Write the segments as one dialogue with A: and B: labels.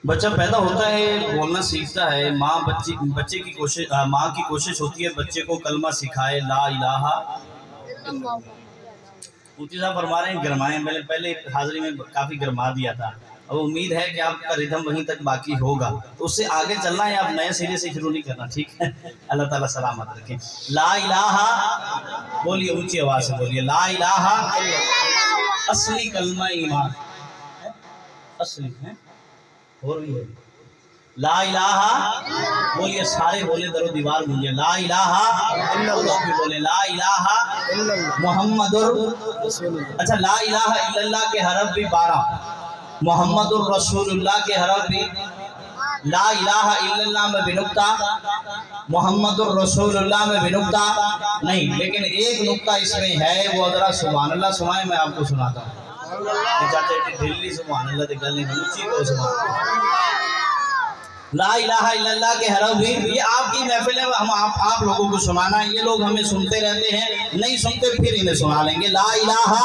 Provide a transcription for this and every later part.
A: बच्चा पैदा होता है, बोलना सीखता है, बच्चे की कोशिश, माँ की कोशिश होती है बच्चे को कलमा सिखाए, ला इलाहा। मुफ्ती साहब फरमा रहे हैं गरमाएं। मैंने पहले हाजिरी में काफ़ी गरमा दिया था। अब उम्मीद है कि आपका रिदम वहीं तक बाकी होगा, तो उससे आगे चलना है, आप नए सिरे से शुरू नहीं करना, ठीक है। अल्लाह ताला सलामत रखे। ला इलाहा बोलिए, ऊंची आवाज़ से बोलिए, ला इलाहा। असली कलमा ईमान, असली है और भी है। ला इलाहा बोलिए, सारे बोले, दरो दीवार बोलिए, ला इलाहा इल्लल्लाह भी बोले, ला इलाहा मुहम्मदुर। अच्छा, ला इलाहा इल्लल्लाह के हरफ भी 12, मुहम्मदुर रसूलुल्लाह के हरफ भी, ला इलाहा इल्लल्लाह में बिनुक्ता, मुहम्मदुर रसूलुल्लाह में बिनुक्ता नहीं, लेकिन एक नुक्ता इसमें है, वो जरा सुभान अल्लाह सुनाए, मैं आपको सुनाता हूँ। चाचा दिल्ली सुभान अल्लाह की गल नहीं, ऊंची को सुभान। ला इलाहा इल्लल्लाह के हरफ भी, ये आपकी महफिल है, हम आप लोगों को सुनाना है। ये लोग हमें सुनते रहते हैं, नहीं सुनते फिर इन्हें सुना लेंगे। ला इलाहा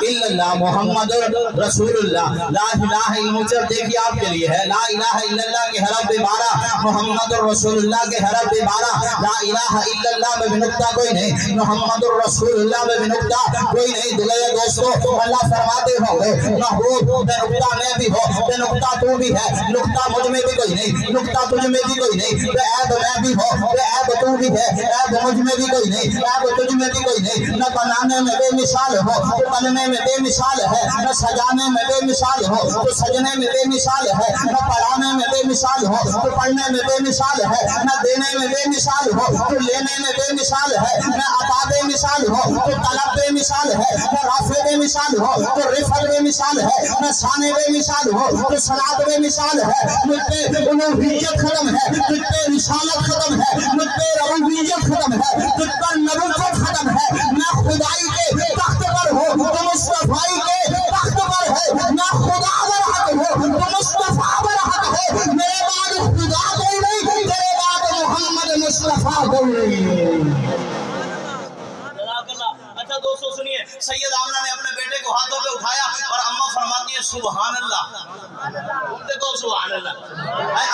A: इल्लल्लाह मुहम्मदुर रसूलुल्लाह, ला इलाहा इल्लल्लाह देखिए आपके लिए है। ला इलाहा इल्लल्लाह के हरफ भी 12, मुहम्मदुर रसूलुल्लाह के हरफ भी 12। ला इलाहा इल्लल्लाह में बिनुक्ता कोई नहीं, मुहम्मदुर रसूलुल्लाह में बिनुक्ता कोई नहीं। दुनिया दोस्तों, अल्लाह फरमाते हो महबूब बेनुक्ता मैं भी हो, बेनुक्ता तू भी है, नुक्ता मुझ में भी कोई नहीं, नुक्ता तुझ में भी कोई नहीं। ऐब मैं भी हो, ऐब तू भी है, ऐब मुझ में भी कोई नहीं, ऐब तुझ में भी कोई नहीं। न बनाने में बेमिसाल हो तो बनने में बेमिसाल है, न सजाने में बेमिसाल हो तो सजने में बेमिसाल है, न पढ़ाने में बेमिसाल हो तो पढ़ने में बेमिसाल है, न देने में बेमिसाल हो तो लेने में बेमिसाल है, न अता बेमिसाल हो तो तलब बेमिसाल है, न राफे बेमिसाल हो तो रिफल बेमिसाल है, न शाने बेमिसाल हो तो सलात बेमिसाल है। मुझ पे उलूहियत खत्म है, तुझ पे रिसालत खत्म है, मुझ पे रबूबियत खत्म है, तुझ पर नबूवत खत्म है। मैं खुदाई के तख्त पर हो तो मुस्तफाई के तख्त पर है, मैं खुदा पर हक हो तो मुस्तफा पर हक है। मेरे बाद खुदा कोई नहीं, तेरे बाद मोहम्मद मुस्तफा कोई नहीं। अच्छा दोस्तों सुनिए, सैयद आमना ने अपने बेटे को हाथों पे उठाया और अम्मा फरमाती है सुभान अल्लाह, देखो सुभान अल्लाह।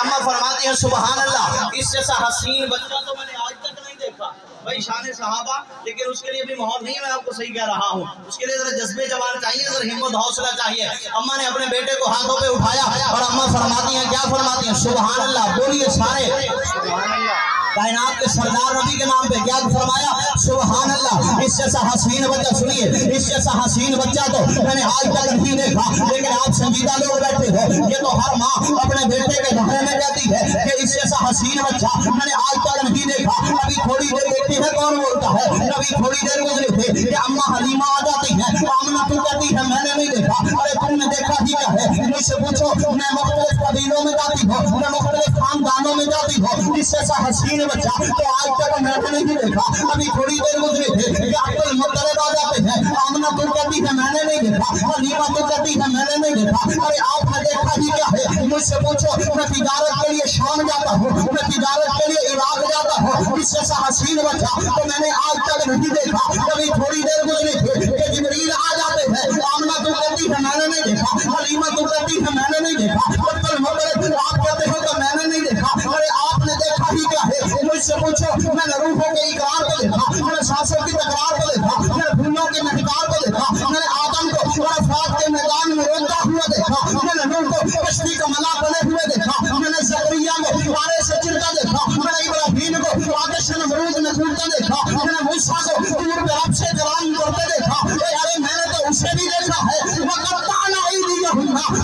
A: अम्मा फरमाती है सुभान अल्लाह। इस जैसा हसीन बच्चा तो मैंने आज तक नहीं देखा भाई, शान सहाबा। लेकिन उसके लिए भी माहौल नहीं है, मैं आपको सही कह रहा हूँ। उसके लिए जरा जज्बे जवान चाहिए, जरा हिम्मत हौसला चाहिए। अम्मा ने अपने बेटे को हाथों पे उठाया और अम्मा फरमाती है, क्या फरमाती है? सुभान अल्लाह। बोलिए सारे सुभान अल्लाह। कायनात के सरदार नबी के नाम पे क्या फरमाया? सुभान अल्लाह। इस जैसा हसीन बच्चा, सुनिए, इस जैसा हसीन बच्चा तो मैंने आज तक नहीं देखा। लेकिन आप संजीदा लोग बैठे हो, ये तो हर माँ अपने बेटे के बारे में कहती है कि इस जैसा हसीन बच्चा मैंने आज तक नहीं देखा। अभी थोड़ी देर देखती है, कौन बोलता है? अभी थोड़ी देर गुजरे थे कि अम्मा हलीमा आ जाती है, आमना तू कहती है मैंने नहीं देखा। अरे तुमने देखा ही क्या है? मुझसे पूछो, मैं मुख्तलिफ कबीलों में जाती हूँ, मैं मुख्तलिफ खानदानों में जाती हूँ। इस जैसा हसीन बच्चा तो आज तक मैंने नहीं देखा। अभी थोड़ी देर गुजरे थे कि अब्दुल मुत्तलिब आ जाते हैं, आमना तू कहती है मैंने नहीं देखा, हलीमा तू कहती है मैंने नहीं देखा। अरे आपने देखा ही क्या है? मुझसे पूछो, मैं तिजारत के लिए शाम जाता हूँ, मैं तिजारत के लिए इराक जाता हूँ। इस जैसा हसीन बच्चा तो मैंने आज तक नहीं देखा। अभी थोड़ी देर गुजरे थे कि जिब्रील आ जाते हैं, आमना तू कहती है मैंने नहीं देखा, हलीमा तू कहती है मैंने नहीं देखा, अब्दुल मुत्तलिब आप कहते हो तो मैंने नहीं देखा। अरे आपने देखा ही क्या है? मुझसे पूछो, मैंने रूहों के इकरार को देखा, मैंने सांसों की तकरार को देखा, मैंने फूलों के महकार को देखा, मैंने आदम को अराफात के मैदान में रोता हुआ देखा, मैंने नूह को कश्ती का मला बने हुए देखा, मैंने ज़करिया को पारे से चिरता देखा, मैंने इब्राहीम को आतिश नमरूद में कूदता देखा, मैंने मूसा को दूर पे रब से कलाम करते देखा। अरे मैंने तो उसे भी देखा है,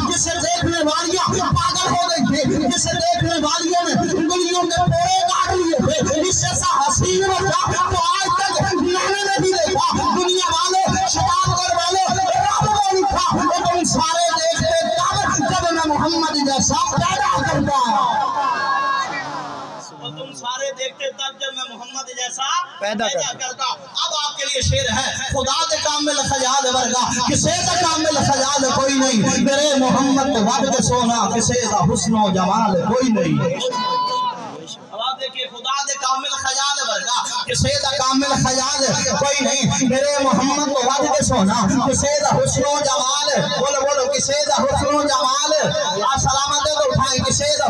A: जिसे देखने वालियां पागल हो गई थी, जिसे देखने वालियों ने उंगलियों के पोरे काट लिए थे। इस जैसा हसीन बच्चा तो आज तक मैंने नहीं देखा। दुनिया वाले, शताब्दी वाले, रब ने लिखा तो तुम सारे देखते तब जब मैं मोहम्मद जैसा पैदा करता, तुम सारे देखते तब जब मैं मोहम्मद जैसा पैदा करता। अब आपके लिए शेर है, खुदा दे कामिल खयाल वर्गा किसे दा कामिल खयाल कोई नहीं, मेरे मोहम्मद वद के सोना किसे दा हुस्नो जमाल कोई नहीं। अब आप देखिए, खुदा दे कामिल खयाल वर्गा किसे दा कामिल खयाल कोई नहीं, मेरे मोहम्मद वद के सोना किसे दा हुस्नो जमाल। बोलो बोलो, किसे दा हुस्नो जमाल। आप सलामत है तो उठाएं।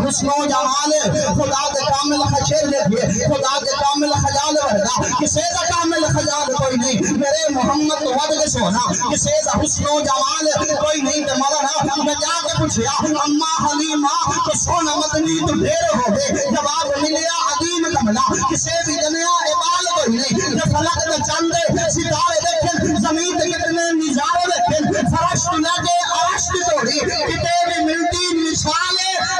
B: हुस्नो जमाल खुदा के कामिल खशेर देखिए खुदा के कामिल खजाल वर्गा किसे का कामिल खजाल कोई नहीं मेरे मोहम्मद तो वद के सोना किसे का हुस्नो जमाल कोई नहीं ते मौलाना मैं जाके पूछया अम्मा हलीमा तो सोना मदनी तो ढेर हो गए जवाब मिलिया अदीम कमला किसे भी दुनिया इबाल कोई नहीं जे फलक ते चंद सितारे देखें जमीन ते कितने नजारे देखें फर्श लगे अर्श की तोड़ी किते भी मिलती मिसाल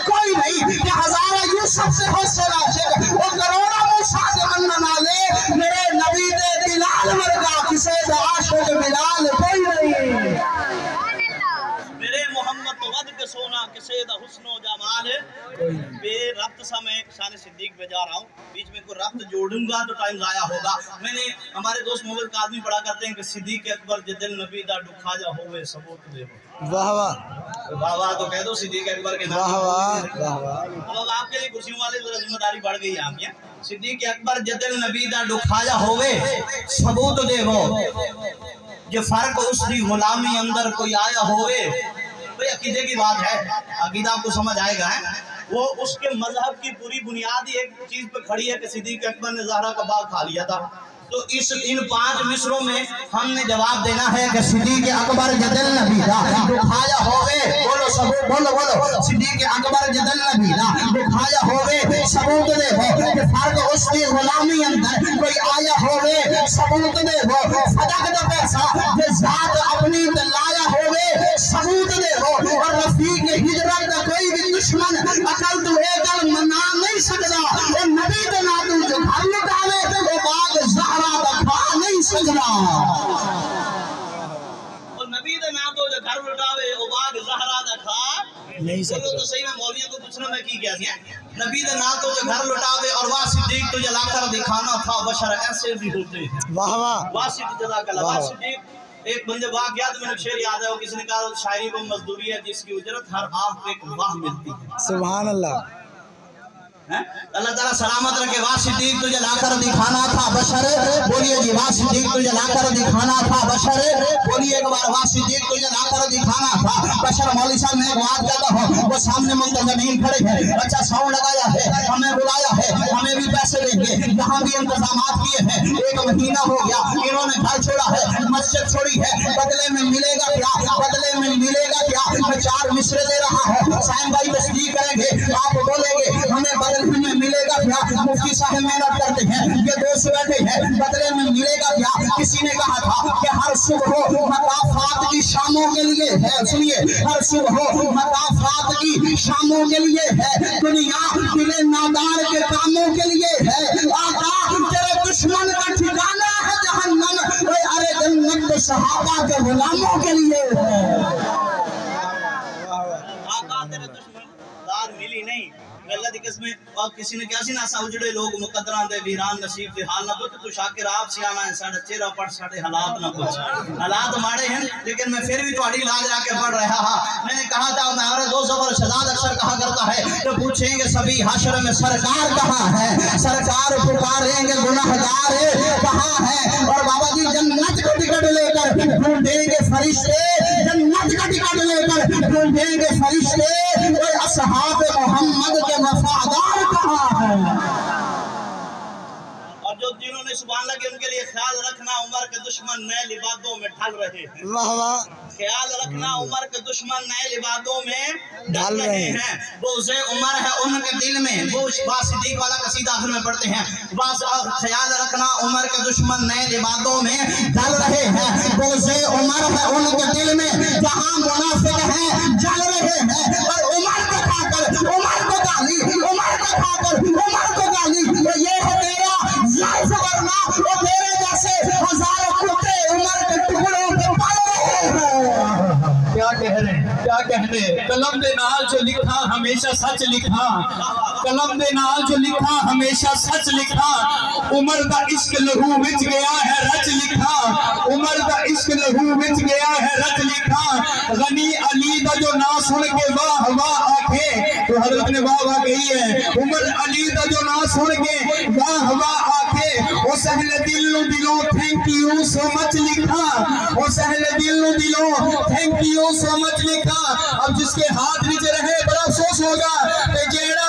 B: कोई नहीं कि हजारों यूसुफ से हौसला आशिक वो करोड़ों मूसा से बनने वाले मेरे नबी दे बिलाल वर्गा किसे दा आशिक बिलाल कोई नहीं
A: मेरे मोहम्मद तो वद के सोना किसे दा हुस्नो जमाल बे रब्त समय शान सिद्दीक पे जा रहा हूँ बीच में कोई रब्त जोड़ूंगा तो टाइम जाया होगा। मैंने हमारे दोस्त मोबाइल का आदमी पढ़ा करते हैं कि सिद्दीक अकबर जिदिल नबी दा दुखा जा होवे सबूत दे
B: वाह वाह
A: वाह वाह तो कह दो सिद्दीक अकबर के
B: वाह वाह वाह वाह
A: अब आपके लिए कुर्सियों वाले जिम्मेदारी बढ़ गई यहाँ पे सिद्दीक अकबर जिदिल नबी दा दुखा जा होवे सबूत देवो जो फर्क उसकी गुलामी अंदर कोई आया होवे भाई अकीदे की बात है अकीदा आपको समझ आएगा है वो उसके मजहब की पूरी बुनियादी एक चीज पे खड़ी है कि सिद्दीक अकबर ने ज़हरा का बाग खा लिया था। तो इन 5 मिसरों में हमने जवाब देना है कि सिद्दीक अकबर जदल नबी दा दुखाया होवे बोलो सबूत बोलो बोलो सिद्दीक अकबर जदल नबी दा दुखाया होवे सबूत दे हो कि फर्क उसकी गुलामी अंदर कोई आया होवे सबूत दे हो सदक दा पैसा जे जात अपनी लाया होवे सबूत दे हो और रफीक हिजरत का कोई भी दुश्मन अकल तो एकल मना नहीं सकदा ओ नबी दे नाम जो घर लुटावे ओ बाग ज़हरा दा खा नहीं सकदा और नबी दे नाम तो जो घर लुटावे ओ बाग ज़हरा दा खा नहीं सकदा। तो सही में मौलवियों को पूछना मैं की क्या नबी दे नाम तो जो घर लुटावे और वाह सिद्दीक तुझे लाकर दिखाना था बशर ऐसे भी होते हैं वाह वाह वाह सिद्दीक जज़ाकल्लाह वाह सिद्दीक एक बंदे वाक़यात में शेर याद है वो किसी ने कहा शायरी वो मजदूरी है जिसकी उजरत हर आँख पे एक वाह मिलती है सुभान अल्लाह अल्लाह ताला सलामत रखे वाह सिद्दीक तुझे लाकर दिखाना था बशर बोलिए जी वाह सिद्दीक तुझे लाकर दिखाना था बशर बोलिए एक बार वाह सिद्दीक तुझे लाकर दिखाना था बशर। मौलवी साहब मैं एक बात कहता हूँ वो सामने मुंतज़मीन खड़े हैं अच्छा साउंड लगाया है हमें बुलाया है हमें भी पैसे देंगे यहाँ भी इंतजाम किए हैं 1 महीना हो गया इन्होंने घर छोड़ा है मस्जिद छोड़ी है बदले में मिलेगा क्या बदले में मिलेगा क्या मैं 4 मिसरे दे रहा हूँ साइम भाई तस्दीक करेंगे आप बोलेंगे हमें में मिलेगा क्या मुफ्ती साहब मेहनत करते हैं ये दोस्त बैठे हैं बदले में मिलेगा क्या किसी ने कहा था कि हर सुबह मकाफात की शामों के लिए है सुनिए हर सुबह मकाफात की शामों के लिए है दुनिया दिले नादार के कामों के लिए है आका तेरे दुश्मन का ठिकाना है जहन्नम अरे जन्नत तो सहाबा के गुलामों के लिए है आका तेरे दुश्मन दार मिली नहीं अल्लाह दी कसम और किसी ने क्या सी ना सा उजड़े लोग मुकद्दरां दे वीरान नसीब दे हाल ना पुत तू शाकिर आप सियाना है साडा चेहरा पढ़ साडे हालात ना कुछ हालात माड़े हैं लेकिन मैं फिर भी तुम्हारी लाज रख के पढ़ रहा हां। मैंने कहा था हमारे दो ज़बर शहजाद अक्सर कहा करता है तो पूछेंगे सभी हश्र में सरकार कहां है सरकार पुकारेंगे गुनाहगार कहां है और बाबा जी जन्नत का टिकट लेकर ढूंढेंगे फरिश्ते जन्नत का टिकट लेकर ढूंढेंगे फरिश्ते और असहाब मोहम्मद के वफादार कहां है और जो जिन्होंने सुभान अल्लाह के उनके लिए ख्याल रखना उमर के दुश्मन नए लिबादों में ढल रहे हैं वाह वाह ख्याल रखना उमर के दुश्मन नए लिबादों में ढल रहे हैं वो उसे उमर है उनके दिल में वो सिद्दीक वाला कसीदा आखिर में पढ़ते हैं बस ख्याल रखना उमर के दुश्मन नए लिबादों में ढल रहे हैं वो उसे उमर है उनके दिल में जहां मुनाफिक हैं जल रहे हैं और उमर को खाकर उमर को गाली उमर को खाकर उमर को गाली ये है तेरा लाइफ वरना वो तेरे जैसे हजारों कुत्ते उमर के टुकड़ों पे पल रहे हैं क्या कहने कलम दे नाल जो लिखा हमेशा सच लिखा कलम दे नाल जो लिखा हमेशा सच लिखा उमर दा इश्क लहू विच गया है रच लिखा उमर दा इश्क लहू विच गया है रच लिखा गनी अली दा जो ना सुन के वाह वाह आखे तो हजरत ने वाह वाह कही है उमर अली दा जो ना सुन के वाह वाह आखे ओ सहल दिल नु दिलो थैंक यू सो मच लिखा ओ सहल दिल नु दिलो थैंक यू सो मच लिखा अब जिसके हाथ नीचे रहे बड़ा अफसोस होगा कि जेड़ा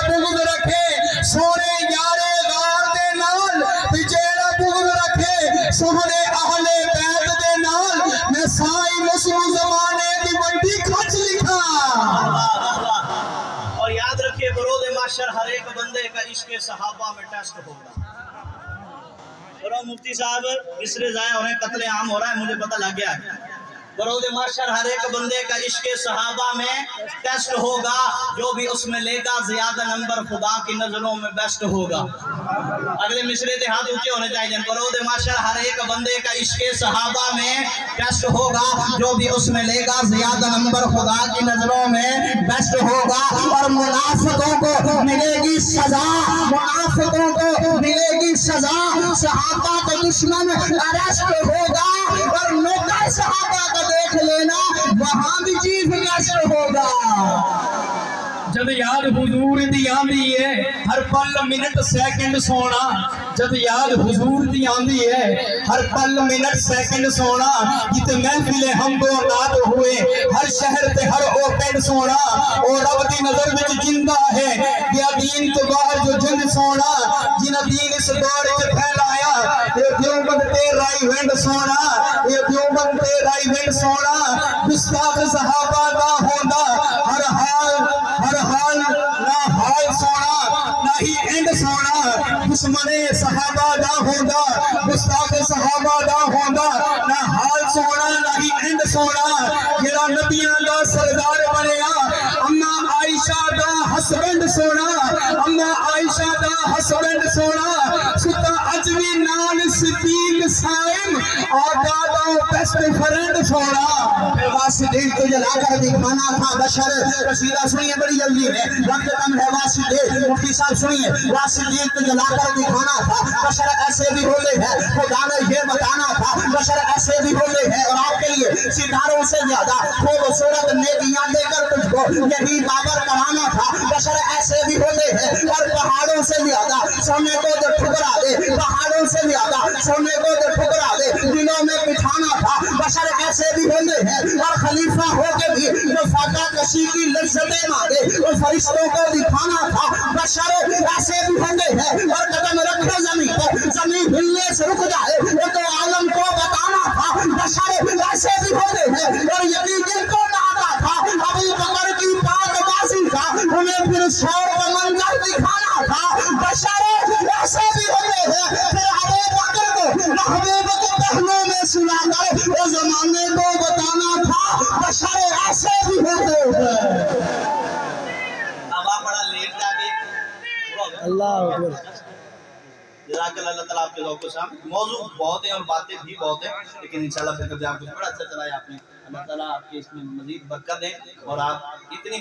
A: माशर हर एक बंदे का इश्क सहाबा में टेस्ट होगा। और मुफ्ती साहब इसलिए जाया हो रहे हैं, कत्ले आम हो रहा है, मुझे पता लग गया है। बरोज़ माशर हर एक बंदे का इश्क सहाबा में टेस्ट होगा, जो भी उसमें लेगा ज्यादा नंबर खुदा की नजरों में बेस्ट होगा। अगले मिसरे के हाथ ऊंचे होने चाहिए। बरोज़ माशर हर एक बंदे का इश्क सहाबा में टेस्ट होगा, जो भी उसमें लेगा ज्यादा नंबर खुदा की नजरों में बेस्ट होगा। और मुनाफिकों को मिलेगी सजा, मुनाफिकों को मिलेगी सजा, सहाबा का दुश्मन अरेस्ट होगा। और नौकर सहाबा का देख लेना, वहां भी चीफ गेस्ट होगा।
C: जद याद हुजूर दी आंदी है, हर पल मिनट सेकंड सोना। जद याद हुजूर दी आंदी है, हर पल मिनट सेकंड सोना। जिते महफिले हम दो नात हुए, हर शहर ते हर ओपन सोना। और रब दी नजर विच जिंदा है, या दीन तो बाहर जो जिंद सोना। जिन्हें दीन इस दौर च फैलाया, ये देवबंद तेरा इवेंट सोना, ये देवबंद तेरा इवेंट सोना। गुस्ताख सहाबा दा होंदा, हर हाल ना हाल सोना, ना ही एंड सोना। दुश्मने सहाबा दा होंदा, गुस्ताख सहाबा दा होंदा, ना हाल सोना ना ही एंड सोना। जेड़ा नबियां दा सरदार बनया, अम्मा आयशा दा हस्बैंड सोना, अम्मा आयशा दा हस्बैंड सोना। सुता अजवी नान सिद्दीक साइम, आका दा बेस्ट फ्रेंड सोना। वासिदीन को जलाकर दिखाना था बशर। कसीदा सुनिए बड़ी जल्दी है, वक्त कम है। वासिदीन मुफ्ती साहब सुनिए, वासिदीन को जलाकर दिखाना था बशर ऐसे भी होते हैं। खुदा ने ये बताना था बशर ऐसे भी होते हैं। और आपके लिए सितारों से ज्यादा खूबसूरत नेकियां देकर तुझको यही बाबर कराना था बशर ऐसे भी होते हैं। और पहाड़ों से ज्यादा सोने को तो ठुकरा दे, पहाड़ों से ज्यादा सोने को तो ठुकरा दे, दिलों में बिठाना था बशर ऐसे भी होते हैं। और खलीफा होके भी जो फाका कशी की लज्जतें मांगे, और फरिश्तों को दिखाना था बशर ऐसे भी होते हैं। और कदम रखो जमीन पर, जमीन हिलने से रुक जाए, वो तो आलम को बताना था बशर ऐसे भी होते हैं। और यकीन जिनको ना आता था अबू बकर की पाकबाजी का, उन्हें फिर शौर का मंजर दिखाना था बशर ऐसे भी होते हैं। फिर अबू बकर को महबूब के पहलू में सुलाकर वो जमाने को बताना था बशर ऐसे भी होते हैं।
A: अब आप बड़ा लेट जाके
C: अल्लाह अकबर।
A: अल्लाह ताला आपके लोगों को सामने मौजू बहुत है और बातें भी बहुत है, लेकिन इंशाल्लाह फिर कभी आपको बड़ा अच्छा चलाया आपने। अल्लाह ताला आपकी इसमें मजीद बरकत दें और आप इतनी